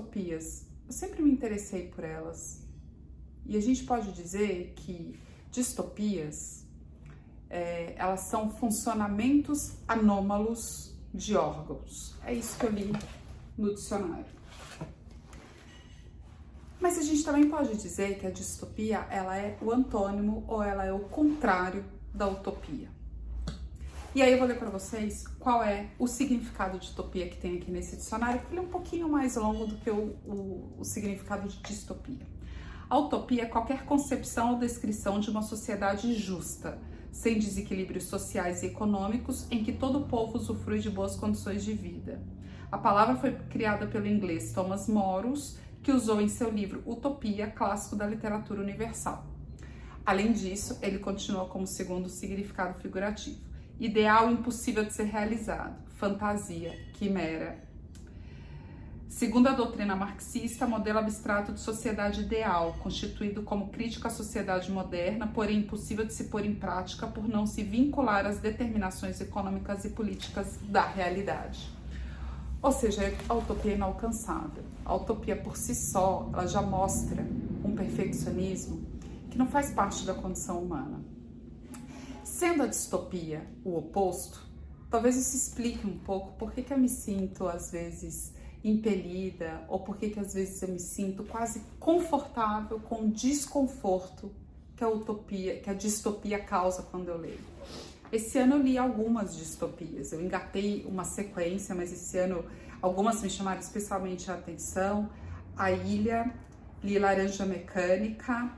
distopias. Eu sempre me interessei por elas. E a gente pode dizer que distopias, elas são funcionamentos anômalos de órgãos. É isso que eu li no dicionário. Mas a gente também pode dizer que a distopia, ela é o antônimo ou ela é o contrário da utopia. E aí eu vou ler para vocês qual é o significado de utopia que tem aqui nesse dicionário, porque ele é um pouquinho mais longo do que o significado de distopia. A utopia é qualquer concepção ou descrição de uma sociedade justa, sem desequilíbrios sociais e econômicos, em que todo o povo usufrui de boas condições de vida. A palavra foi criada pelo inglês Thomas Morus, que usou em seu livro Utopia, clássico da literatura universal. Além disso, ele continua como segundo significado figurativo: ideal impossível de ser realizado, fantasia, quimera. Segundo a doutrina marxista, modelo abstrato de sociedade ideal, constituído como crítica à sociedade moderna, porém impossível de se pôr em prática por não se vincular às determinações econômicas e políticas da realidade. Ou seja, a utopia é inalcançável. A utopia por si só, ela já mostra um perfeccionismo que não faz parte da condição humana. Sendo a distopia o oposto, talvez isso explique um pouco por que eu me sinto, às vezes, impelida, ou por que às vezes eu me sinto quase confortável com o desconforto que a distopia causa quando eu leio. Esse ano eu li algumas distopias, eu engatei uma sequência, mas esse ano algumas me chamaram especialmente a atenção. A Ilha, li Laranja Mecânica,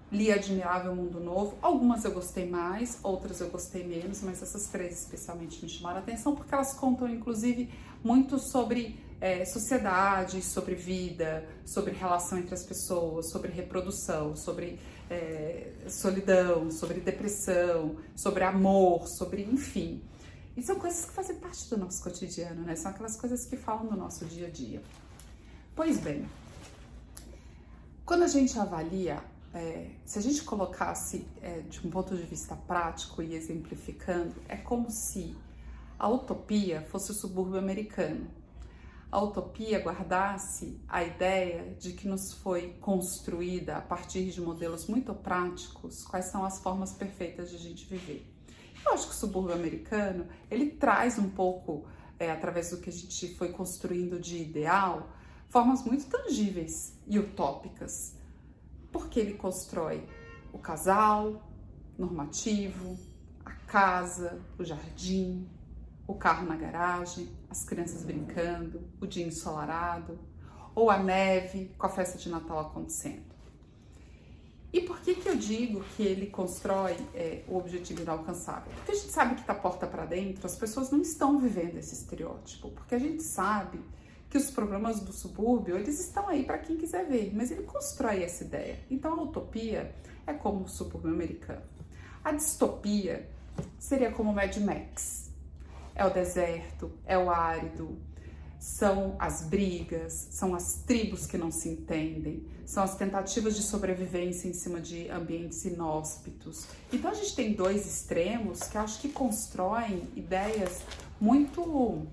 li Admirável Mundo Novo. Algumas eu gostei mais, outras eu gostei menos, mas essas três especialmente me chamaram a atenção porque elas contam inclusive muito sobre sociedade, sobre vida, sobre relação entre as pessoas, sobre reprodução, sobre solidão, sobre depressão, sobre amor, sobre enfim. E são coisas que fazem parte do nosso cotidiano, né? São aquelas coisas que falam do nosso dia a dia. Pois bem, quando a gente avalia, se a gente colocasse de um ponto de vista prático e exemplificando, é como se a utopia fosse o subúrbio americano. A utopia guardasse a ideia de que nos foi construída a partir de modelos muito práticos quais são as formas perfeitas de a gente viver. Eu acho que o subúrbio americano, ele traz um pouco, através do que a gente foi construindo de ideal, formas muito tangíveis e utópicas, porque ele constrói o casal normativo, a casa, o jardim, o carro na garagem, as crianças brincando, o dia ensolarado, ou a neve com a festa de Natal acontecendo. E por que eu digo que ele constrói o objetivo inalcançável? Porque a gente sabe que da porta para dentro as pessoas não estão vivendo esse estereótipo, porque a gente sabe que os problemas do subúrbio, eles estão aí para quem quiser ver, mas ele constrói essa ideia. Então a utopia é como o subúrbio americano. A distopia seria como o Mad Max. É o deserto, é o árido, são as brigas, são as tribos que não se entendem, são as tentativas de sobrevivência em cima de ambientes inóspitos. Então a gente tem dois extremos que acho que constroem ideias muito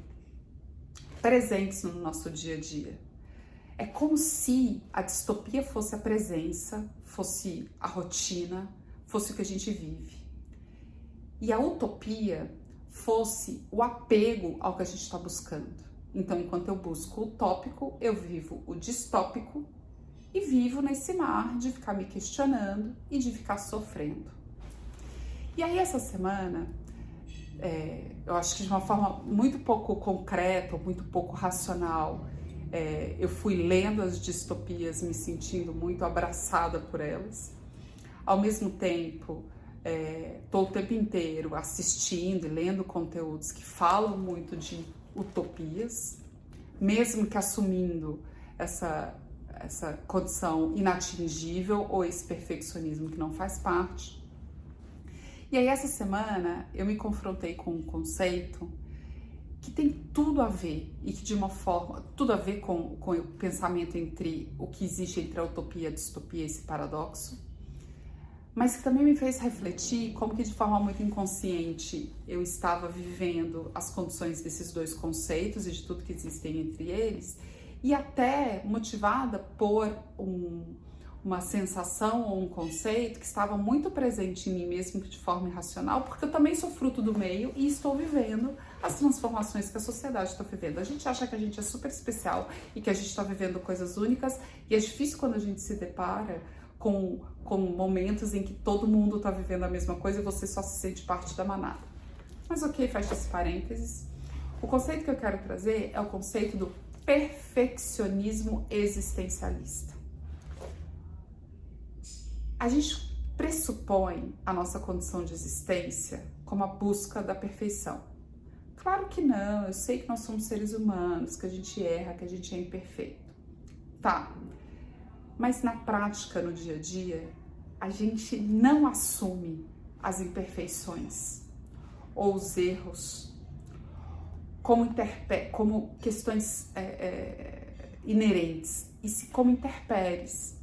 presentes no nosso dia a dia. É como se a distopia fosse a presença, fosse a rotina, fosse o que a gente vive. E a utopia fosse o apego ao que a gente está buscando. Então, enquanto eu busco o utópico, eu vivo o distópico e vivo nesse mar de ficar me questionando e de ficar sofrendo. E aí, essa semana, eu acho que de uma forma muito pouco concreta, muito pouco racional, eu fui lendo as distopias, me sentindo muito abraçada por elas. Ao mesmo tempo, estou o tempo inteiro assistindo e lendo conteúdos que falam muito de utopias, mesmo que assumindo essa condição inatingível ou esse perfeccionismo que não faz parte. E aí essa semana eu me confrontei com um conceito que tem tudo a ver e que de uma forma, tudo a ver com o pensamento entre o que existe entre a utopia e a distopia, esse paradoxo, mas que também me fez refletir como que de forma muito inconsciente eu estava vivendo as condições desses dois conceitos e de tudo que existem entre eles, e até motivada por uma sensação ou um conceito que estava muito presente em mim mesmo de forma irracional, porque eu também sou fruto do meio e estou vivendo as transformações que a sociedade está vivendo. A gente acha que a gente é super especial e que a gente está vivendo coisas únicas, e é difícil quando a gente se depara com momentos em que todo mundo está vivendo a mesma coisa e você só se sente parte da manada. Mas ok, fecha esse parênteses. O conceito que eu quero trazer é o conceito do perfeccionismo existencialista. A gente pressupõe a nossa condição de existência como a busca da perfeição. Claro que não, eu sei que nós somos seres humanos, que a gente erra, que a gente é imperfeito. Tá, mas na prática, no dia a dia, a gente não assume as imperfeições ou os erros como questões inerentes, e se como intempéries.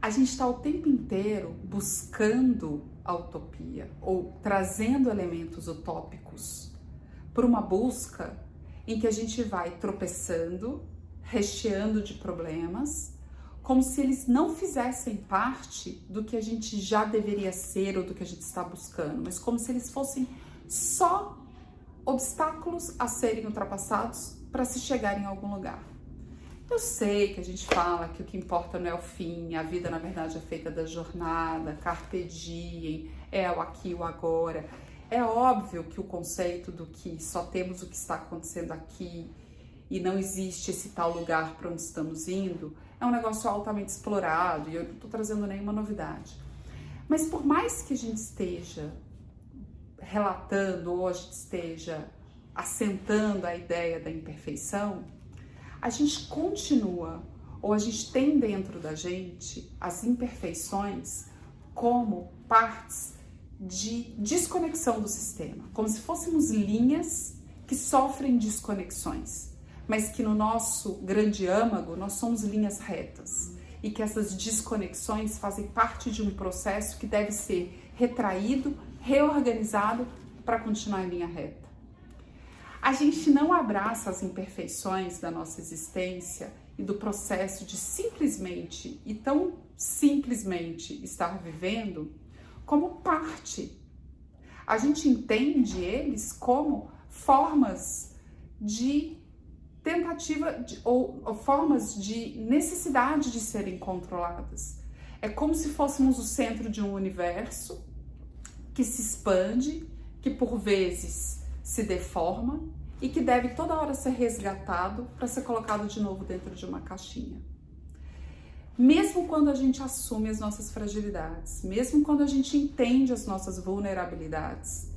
A gente está o tempo inteiro buscando a utopia ou trazendo elementos utópicos por uma busca em que a gente vai tropeçando, recheando de problemas, como se eles não fizessem parte do que a gente já deveria ser ou do que a gente está buscando, mas como se eles fossem só obstáculos a serem ultrapassados para se chegar em algum lugar. Eu sei que a gente fala que o que importa não é o fim, a vida na verdade é feita da jornada, carpe diem, é o aqui e o agora. É óbvio que o conceito do que só temos o que está acontecendo aqui e não existe esse tal lugar para onde estamos indo é um negócio altamente explorado e eu não estou trazendo nenhuma novidade. Mas por mais que a gente esteja relatando ou a gente esteja assentando a ideia da imperfeição, a gente continua, ou a gente tem dentro da gente as imperfeições como partes de desconexão do sistema, como se fôssemos linhas que sofrem desconexões, mas que no nosso grande âmago nós somos linhas retas e que essas desconexões fazem parte de um processo que deve ser retraído, reorganizado para continuar em linha reta. A gente não abraça as imperfeições da nossa existência e do processo de simplesmente e tão simplesmente estar vivendo como parte. A gente entende eles como formas de tentativa ou formas de necessidade de serem controladas. É como se fôssemos o centro de um universo que se expande, que por vezes se deforma e que deve toda hora ser resgatado para ser colocado de novo dentro de uma caixinha. Mesmo quando a gente assume as nossas fragilidades, mesmo quando a gente entende as nossas vulnerabilidades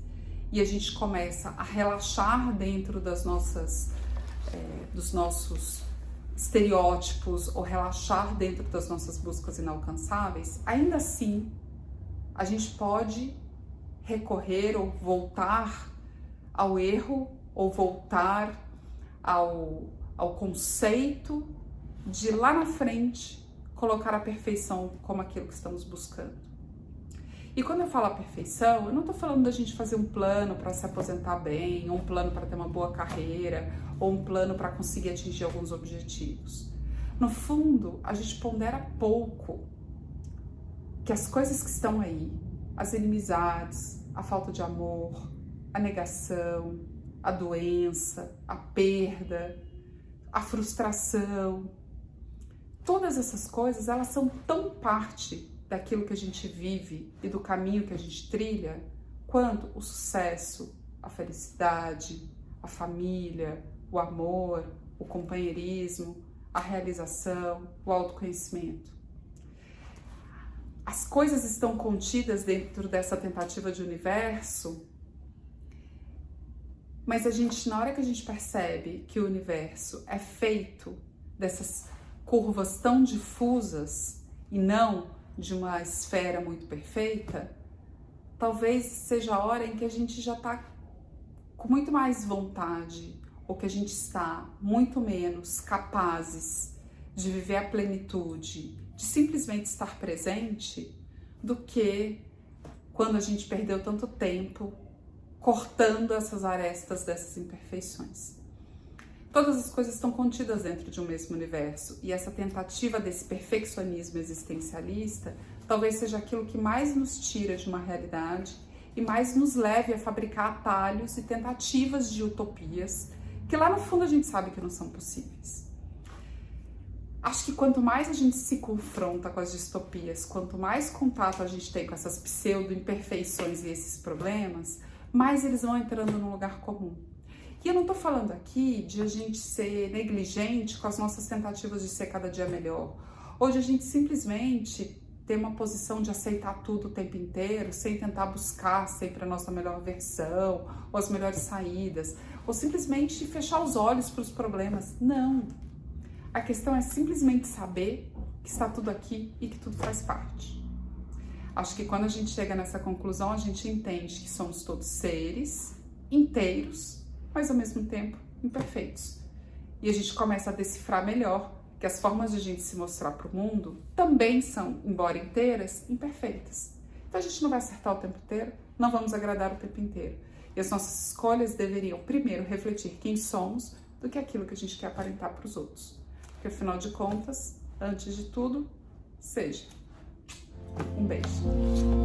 e a gente começa a relaxar dentro das nossas, dos nossos estereótipos ou relaxar dentro das nossas buscas inalcançáveis, ainda assim a gente pode recorrer ou voltar ao erro ou voltar ao conceito de lá na frente colocar a perfeição como aquilo que estamos buscando. E quando eu falo a perfeição, eu não estou falando da gente fazer um plano para se aposentar bem, ou um plano para ter uma boa carreira, ou um plano para conseguir atingir alguns objetivos. No fundo, a gente pondera pouco que as coisas que estão aí, as inimizades, a falta de amor, a negação, a doença, a perda, a frustração, todas essas coisas, elas são tão parte daquilo que a gente vive e do caminho que a gente trilha, quanto o sucesso, a felicidade, a família, o amor, o companheirismo, a realização, o autoconhecimento. As coisas estão contidas dentro dessa tentativa de universo, mas a gente, na hora que a gente percebe que o universo é feito dessas curvas tão difusas e não de uma esfera muito perfeita, talvez seja a hora em que a gente já está com muito mais vontade, ou que a gente está muito menos capazes de viver a plenitude, de simplesmente estar presente, do que quando a gente perdeu tanto tempo cortando essas arestas dessas imperfeições. Todas as coisas estão contidas dentro de um mesmo universo, e essa tentativa desse perfeccionismo existencialista talvez seja aquilo que mais nos tira de uma realidade e mais nos leve a fabricar atalhos e tentativas de utopias que lá no fundo a gente sabe que não são possíveis. Acho que quanto mais a gente se confronta com as distopias, quanto mais contato a gente tem com essas pseudo-imperfeições e esses problemas, mais eles vão entrando no lugar comum. E eu não tô falando aqui de a gente ser negligente com as nossas tentativas de ser cada dia melhor, ou de a gente simplesmente ter uma posição de aceitar tudo o tempo inteiro, sem tentar buscar sempre a nossa melhor versão, ou as melhores saídas, ou simplesmente fechar os olhos para os problemas. Não! A questão é simplesmente saber que está tudo aqui e que tudo faz parte. Acho que quando a gente chega nessa conclusão, a gente entende que somos todos seres inteiros, mas ao mesmo tempo imperfeitos. E a gente começa a decifrar melhor que as formas de a gente se mostrar para o mundo também são, embora inteiras, imperfeitas. Então a gente não vai acertar o tempo inteiro, não vamos agradar o tempo inteiro. E as nossas escolhas deveriam primeiro refletir quem somos do que aquilo que a gente quer aparentar para os outros. Porque afinal de contas, antes de tudo, seja. Um beijo.